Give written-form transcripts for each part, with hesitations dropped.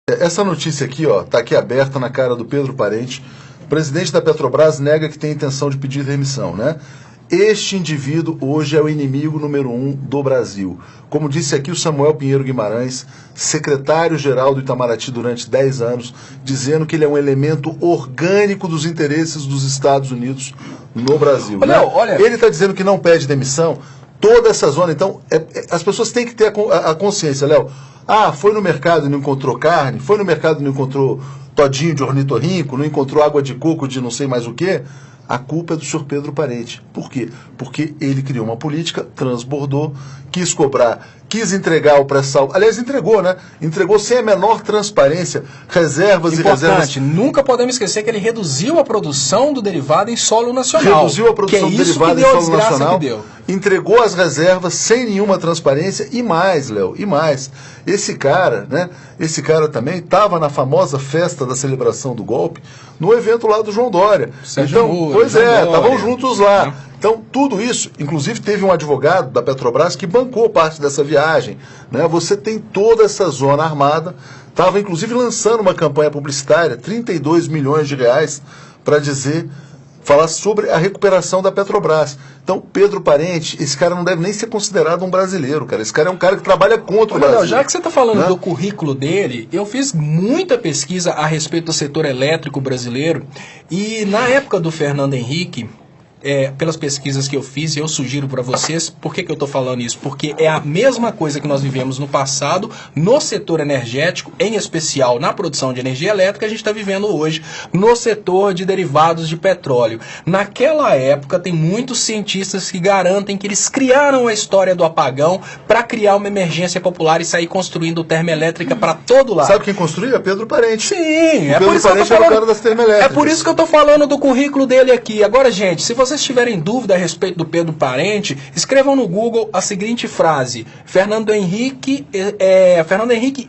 Essa notícia aqui, ó, tá aqui aberta na cara do Pedro Parente. O presidente da Petrobras nega que tem intenção de pedir demissão, né? Este indivíduo hoje é o inimigo número 1 do Brasil. Como disse aqui o Samuel Pinheiro Guimarães, secretário-geral do Itamaraty durante 10 anos, dizendo que ele é um elemento orgânico dos interesses dos Estados Unidos no Brasil. Né? Olha... Ele está dizendo que não pede demissão. Toda essa zona, então, as pessoas têm que ter a consciência, Léo. Ah, foi no mercado e não encontrou carne, foi no mercado e não encontrou todinho de ornitorrinco, não encontrou água de coco de não sei mais o quê. A culpa é do senhor Pedro Parente. Por quê? Porque ele criou uma política, transbordou, quis cobrar, quis entregar o pré-sal. Aliás, entregou, né? Entregou sem a menor transparência, reservas e reservas. Nunca podemos esquecer que ele reduziu a produção do derivado em solo nacional. Reduziu a produção do derivado em solo nacional. Entregou as reservas sem nenhuma transparência e mais, Léo, e mais. Esse cara, né? Esse cara também estava na famosa festa da celebração do golpe, no evento lá do João Dória. Sérgio Moro, pois é, estavam juntos lá. Então, tudo isso, inclusive teve um advogado da Petrobras que bancou parte dessa viagem. Né? Você tem toda essa zona armada, estava inclusive lançando uma campanha publicitária, 32 milhões de reais, para falar sobre a recuperação da Petrobras. Então, Pedro Parente, esse cara não deve nem ser considerado um brasileiro, cara. Esse cara é um cara que trabalha contra o Brasil. Já que você está falando do currículo dele, eu fiz muita pesquisa a respeito do setor elétrico brasileiro e na época do Fernando Henrique, pelas pesquisas que eu fiz, eu sugiro para vocês, por que eu estou falando isso? Porque é a mesma coisa que nós vivemos no passado, no setor energético, em especial na produção de energia elétrica, a gente está vivendo hoje no setor de derivados de petróleo. Naquela época, tem muitos cientistas que garantem que eles criaram a história do apagão para criar uma emergência popular e sair construindo termoelétrica para todo lado. Sabe quem construía? Pedro Parente. Sim, Pedro Parente era o cara das termoelétricas. É por isso que eu estou falando do currículo dele aqui. Agora, gente, se vocês tiverem dúvida a respeito do Pedro Parente, escrevam no Google a seguinte frase: Fernando Henrique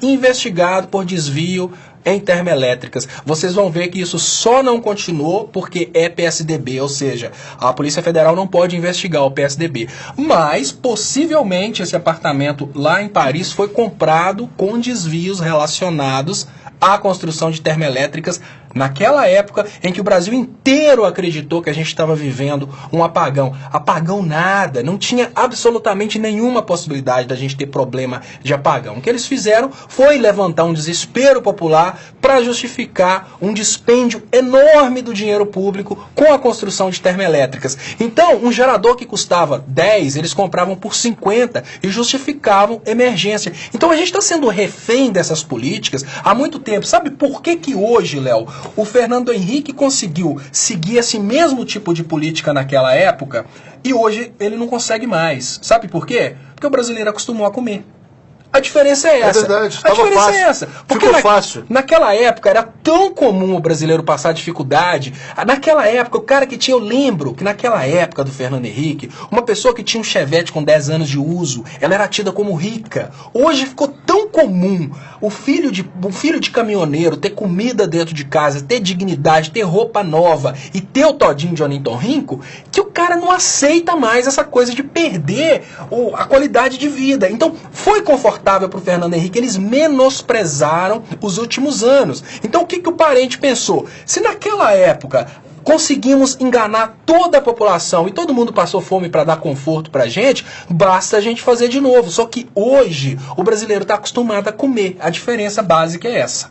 investigado por desvio em termoelétricas. Vocês vão ver que isso só não continuou porque é PSDB, ou seja, a Polícia Federal não pode investigar o PSDB. Mas, possivelmente, esse apartamento lá em Paris foi comprado com desvios relacionados à construção de termoelétricas naquela época em que o Brasil inteiro acreditou que a gente estava vivendo um apagão. Apagão nada, não tinha absolutamente nenhuma possibilidade da gente ter problema de apagão. O que eles fizeram foi levantar um desespero popular para justificar um dispêndio enorme do dinheiro público com a construção de termoelétricas. Então, um gerador que custava 10, eles compravam por 50 e justificavam emergência. Então a gente está sendo refém dessas políticas há muito tempo. Sabe por que hoje, Léo, o Fernando Henrique conseguiu seguir esse mesmo tipo de política naquela época e hoje ele não consegue mais? Sabe por quê? Porque o brasileiro acostumou a comer. A diferença é essa. É verdade, a diferença fácil. É essa. Porque ficou fácil. Naquela época era tão comum o brasileiro passar dificuldade. Naquela época, o cara que tinha, eu lembro que naquela época do Fernando Henrique, uma pessoa que tinha um Chevette com 10 anos de uso, ela era tida como rica. Hoje ficou tão comum o filho de caminhoneiro ter comida dentro de casa, ter dignidade, ter roupa nova e ter o todinho de ornitorrinco, que o cara não aceita mais essa coisa de perder a qualidade de vida. Então, foi confortável para o Fernando Henrique, eles menosprezaram os últimos anos. Então o que o Parente pensou? Se naquela época conseguimos enganar toda a população e todo mundo passou fome para dar conforto para a gente, basta a gente fazer de novo. Só que hoje o brasileiro está acostumado a comer. A diferença básica é essa.